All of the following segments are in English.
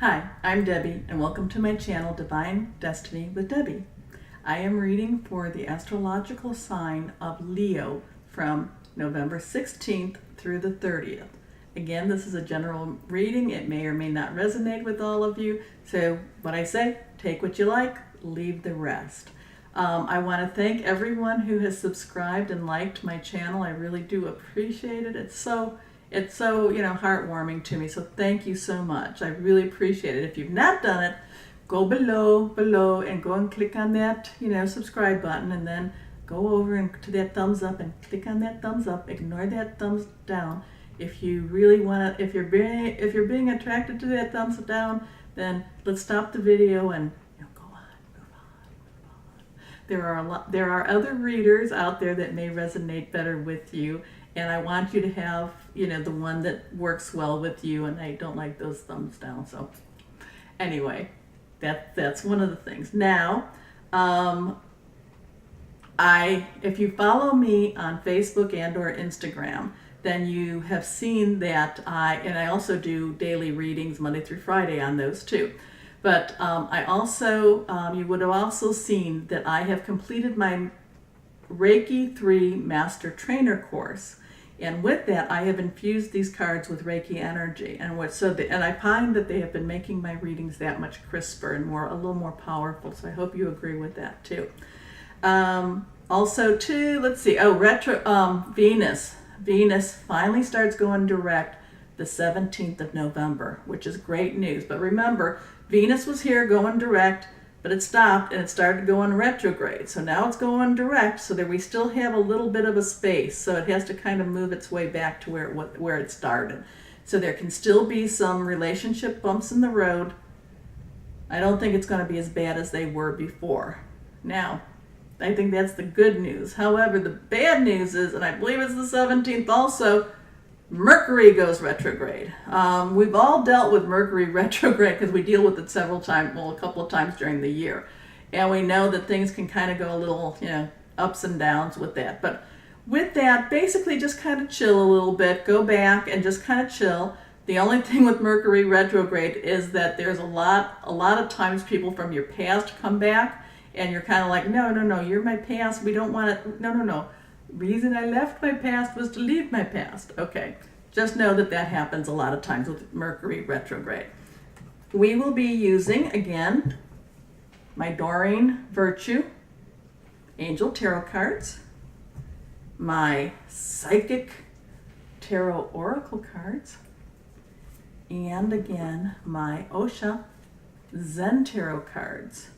Hi, I'm Debbie, and welcome to my channel, Divine Destiny with Debbie. I am reading for the astrological sign of Leo from November 16th through the 30th. Again, this is a general reading. It may or may not resonate with all of you. So what I say, take what you like, leave the rest. I want to thank everyone who has subscribed and liked my channel. I really do appreciate it. It's so heartwarming to me. So thank you so much. I really appreciate it. If you've not done it, go below and go and click on that, subscribe button, and then go over and to that thumbs up and click on that thumbs up. Ignore that thumbs down. If you really want to, if you're being attracted to that thumbs down, then let's stop the video and go on, move on. There are other readers out there that may resonate better with you, and I want you to have, the one that works well with you, and I don't like those thumbs down. So anyway, that's one of the things. Now, if you follow me on Facebook and or Instagram, then you have seen that I also do daily readings Monday through Friday on those too. But you would have also seen that I have completed my Reiki 3 Master Trainer course. And with that, I have infused these cards with Reiki energy, and I find that they have been making my readings that much crisper and a little more powerful. So I hope you agree with that too. Also, too, let's see. Venus. Venus finally starts going direct the 17th of November, which is great news. But remember, Venus was here going direct, but it stopped and it started going retrograde. So now it's going direct, so that we still have a little bit of a space. So it has to kind of move its way back to where it started. So there can still be some relationship bumps in the road. I don't think it's going to be as bad as they were before. Now, I think that's the good news. However, the bad news is, and I believe it's the 17th also, Mercury goes retrograde. We've all dealt with Mercury retrograde because we deal with it a couple of times during the year. And we know that things can kind of go a little, ups and downs with that. But with that, basically just kind of chill a little bit, go back and just kind of chill. The only thing with Mercury retrograde is that there's a lot of times people from your past come back and you're kind of like, no, you're my past. We don't want it. No. Reason I left my past was to leave my past. Okay, just know that happens a lot of times with Mercury retrograde. We will be using, again, my Doreen Virtue Angel Tarot cards, my Psychic Tarot Oracle cards, and again, my Osha Zen Tarot cards.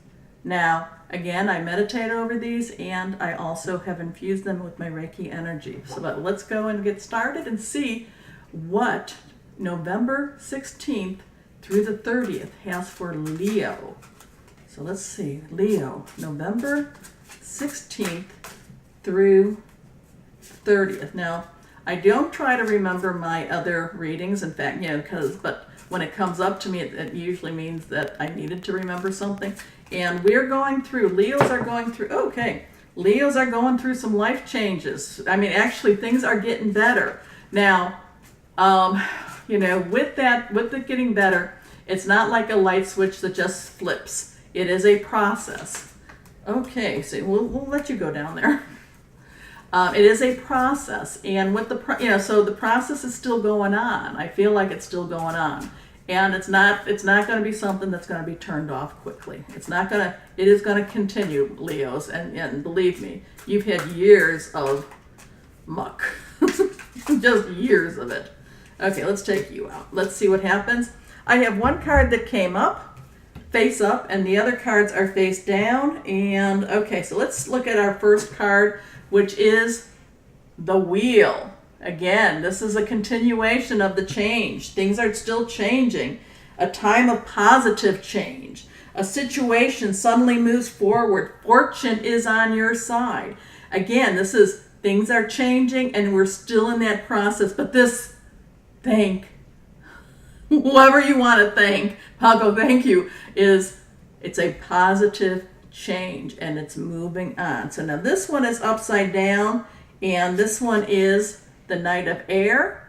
Now, again, I meditate over these, and I also have infused them with my Reiki energy. So let's go and get started and see what November 16th through the 30th has for Leo. So let's see, Leo, November 16th through 30th. Now, I don't try to remember my other readings, in fact, but when it comes up to me, it usually means that I needed to remember something. And Leos are going through some life changes. I mean, actually, things are getting better. Now, with it getting better, it's not like a light switch that just flips. It is a process. Okay, so we'll let you go down there. It is a process, and with so the process is still going on. I feel like it's still going on, and it's not going to be something that's going to be turned off quickly. It is going to continue, Leos, and believe me, you've had years of muck, just years of it. Okay, let's take you out. Let's see what happens. I have one card that came up, face up, and the other cards are face down. And okay, so let's look at our first card, which is the Wheel. Again, this is a continuation of the change. Things are still changing. A time of positive change. A situation suddenly moves forward. Fortune is on your side. Again, things are changing and we're still in that process. But thank whoever you want to thank, I'll go thank you, it's a positive change and it's moving on. So now this one is upside down, and this one is the Knight of Air.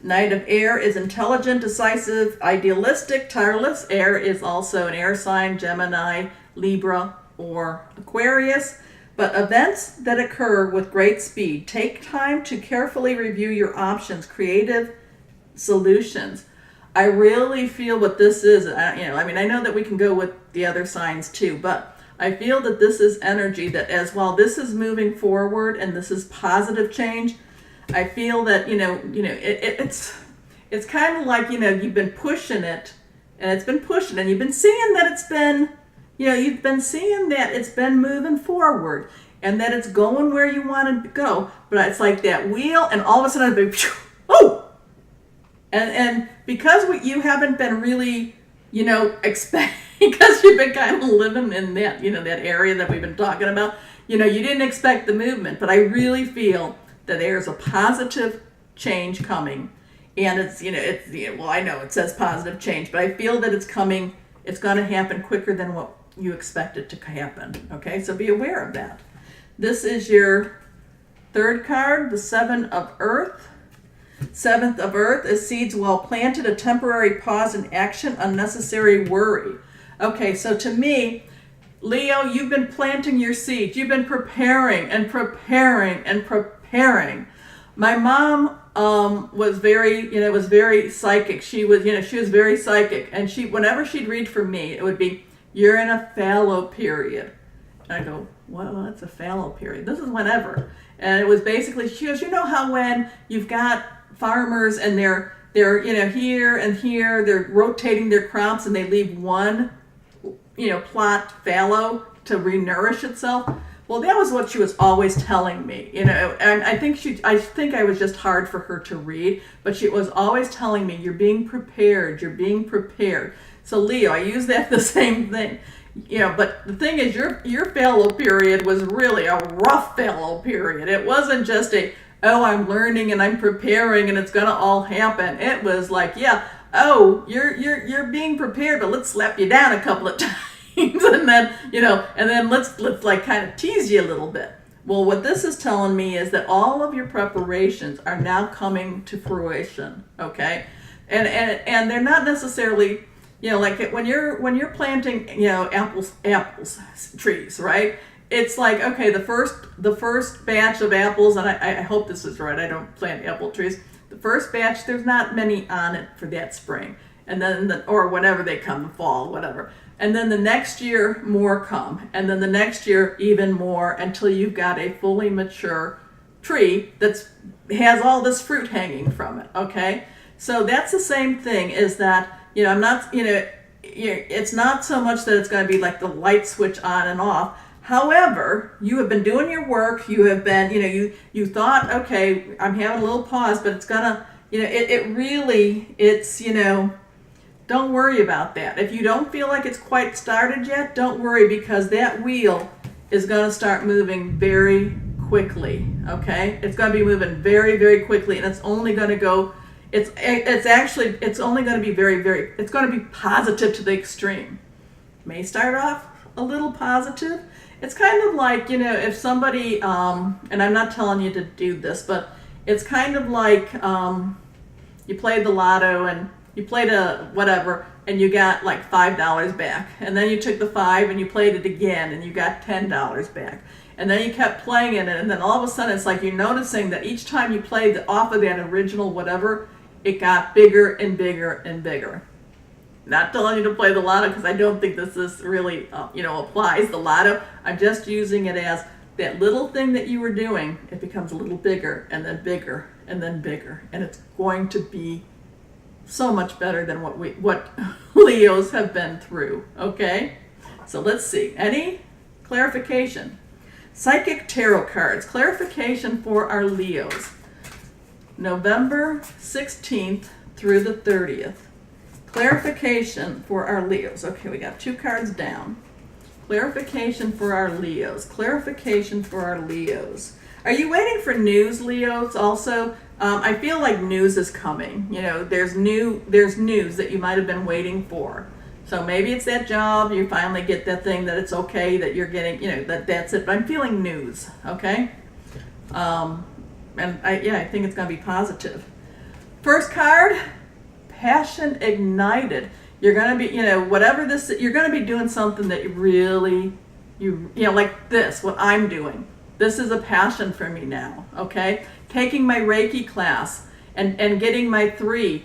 Knight of Air is intelligent, decisive, idealistic. Tireless. Air is also an air sign, Gemini, Libra, or Aquarius. But events that occur with great speed. Take time to carefully review your options. Creative solutions. I really feel what this is. I know that we can go with the other signs too, but I feel that this is energy that, as while this is moving forward and this is positive change, I feel that it's kind of like you've been pushing it, and it's been pushing, and you've been seeing that it's been moving forward, and that it's going where you want it to go. But it's like that wheel, and all of a sudden it's like, oh, and because you haven't been really because you've been kind of living in that that area that we've been talking about. You didn't expect the movement, but I really feel that there's a positive change coming, and I know it says positive change, but I feel that it's coming. It's going to happen quicker than what you expect it to happen. Okay, so be aware of that. This is your third card, the Seven of Earth. Seventh of Earth is seeds well planted, a temporary pause in action, unnecessary worry. Okay, so to me, Leo, you've been planting your seeds. You've been preparing and preparing and preparing. My mom was very psychic. She was very psychic, and whenever she'd read for me, it would be, you're in a fallow period. And I go, what's a fallow period? This is whenever. And it was basically, she goes, how when you've got farmers and they're here and here, they're rotating their crops and they leave one plot fallow to renourish itself. Well, that was what she was always telling me, and I think I was just hard for her to read, but she was always telling me, you're being prepared. So Leo, I use that the same thing, but the thing is, your fallow period was really a rough fallow period. It wasn't just I'm learning and I'm preparing and it's gonna all happen. It was like, you're being prepared, but let's slap you down a couple of times. and then let's like kind of tease you a little bit. Well, what this is telling me is that all of your preparations are now coming to fruition, okay? And they're not necessarily, like when you're planting, apples trees, right? It's like, okay, the first batch of apples, and I hope this is right, I don't plant apple trees. The first batch, there's not many on it for that spring, and then or whenever they come, the fall, whatever. And then the next year, more come. And then the next year, even more, until you've got a fully mature tree that has all this fruit hanging from it, okay? So that's the same thing, is that, I'm not, it's not so much that it's going to be like the light switch on and off. However, you have been doing your work. You have been, you thought, okay, I'm having a little pause, but it's going to, don't worry about that. If you don't feel like it's quite started yet, don't worry, because that wheel is going to start moving very quickly, okay? It's going to be moving very, very quickly, and it's only going to go, it's only going to be very, very, it's going to be positive to the extreme. May start off a little positive. It's kind of like, if somebody, and I'm not telling you to do this, but it's kind of like you played the lotto and you played a whatever, and you got like $5 back, and then you took the 5 and you played it again and you got $10 back, and then you kept playing it, and then all of a sudden it's like you're noticing that each time you played off of that original whatever, it got bigger and bigger and bigger. Not telling you to play the lotto, because I don't think this is really applies the lotto. I'm just using it as that little thing that you were doing, it becomes a little bigger and then bigger and then bigger, and it's going to be so much better than what Leos have been through, okay? So let's see. Any clarification? Psychic tarot cards. Clarification for our Leos. November 16th through the 30th. Clarification for our Leos. Okay, we got 2 cards down. Clarification for our Leos. Clarification for our Leos. Are you waiting for news, Leos, also? I feel like news is coming. There's news that you might have been waiting for. So maybe it's that job, you finally get that thing that it's okay that you're getting, that's it. But I'm feeling news, okay? And I think it's going to be positive. First card, passion ignited. You're going to be, whatever this, you're going to be doing something that like this, what I'm doing. This is a passion for me now, okay? Taking my Reiki class and getting my 3.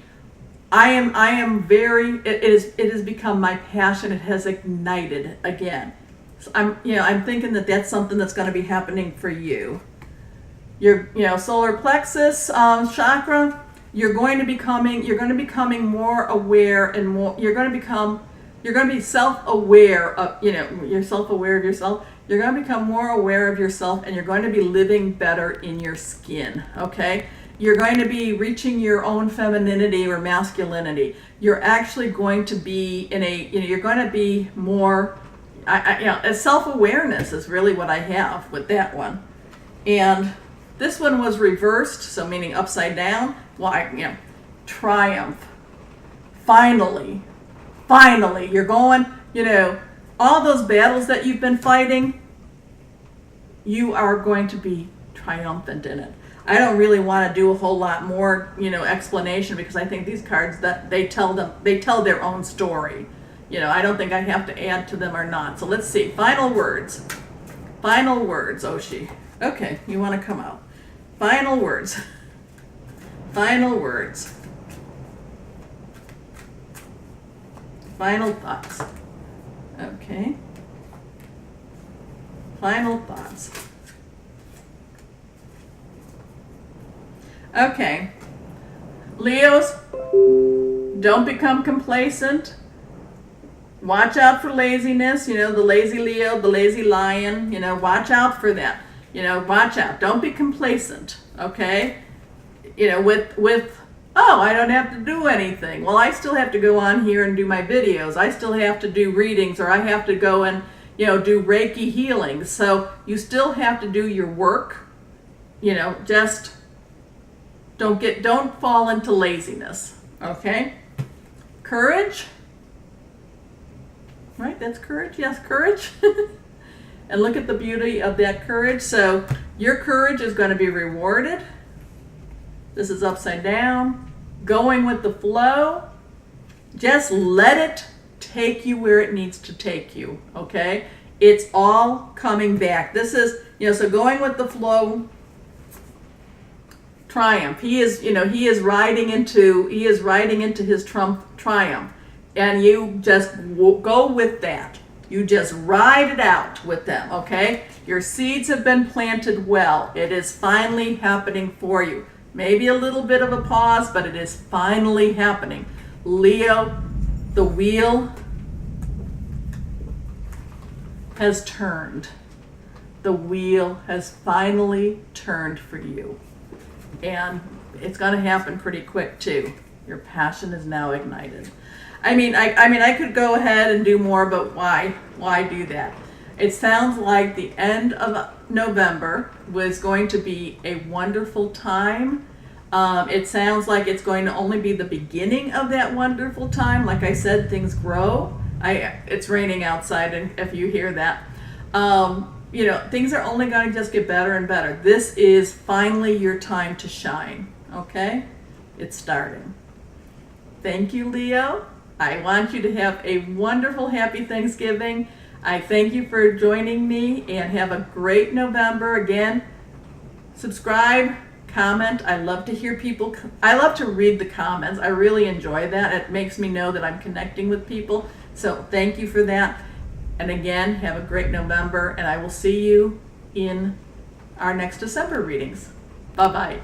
I am very, it has become my passion. It has ignited again. So I'm thinking that that's something that's going to be happening for you. Your, solar plexus chakra, you're going to be becoming more aware and more, you're going to be self-aware of, you're self-aware of yourself. You're going to become more aware of yourself, and you're going to be living better in your skin, okay? You're going to be reaching your own femininity or masculinity. You're actually going to be you're going to be more, self-awareness is really what I have with that one. And this one was reversed, so meaning upside down. Why, triumph. Finally, you're going, all those battles that you've been fighting, you are going to be triumphant in it. I don't really want to do a whole lot more, explanation, because I think these cards, that they tell their own story. I don't think I have to add to them or not. So let's see. Final words, Oshi. Okay, you want to come out. Final words. Final thoughts. Okay. Final thoughts. Okay. Leos, don't become complacent. Watch out for laziness, the lazy Leo, the lazy lion, watch out for that. Watch out. Don't be complacent, okay? Oh, I don't have to do anything. Well, I still have to go on here and do my videos. I still have to do readings, or I have to go and, do Reiki healing. So you still have to do your work. Just don't fall into laziness, okay? Courage. Right, that's courage. Yes, courage. And look at the beauty of that courage. So your courage is going to be rewarded. This is upside down. Going with the flow. Just let it take you where it needs to take you, okay? It's all coming back. This is, so going with the flow, triumph. He is riding into his triumph. And you just go with that. You just ride it out with them, okay? Your seeds have been planted well. It is finally happening for you. Maybe a little bit of a pause, but it is finally happening. Leo, the wheel has turned. The wheel has finally turned for you. And it's going to happen pretty quick too. Your passion is now ignited. I could go ahead and do more, but why do that? It sounds like the end of November was going to be a wonderful time. It sounds like it's going to only be the beginning of that wonderful time. Like I said, things grow. It's raining outside, and if you hear that, things are only going to just get better and better. This is finally your time to shine, okay? It's starting. Thank you, Leo. I want you to have a wonderful, happy Thanksgiving. I thank you for joining me, and have a great November. Again, subscribe, comment. I love to hear people. I love to read the comments. I really enjoy that. It makes me know that I'm connecting with people. So thank you for that. And again, have a great November, and I will see you in our next December readings. Bye-bye.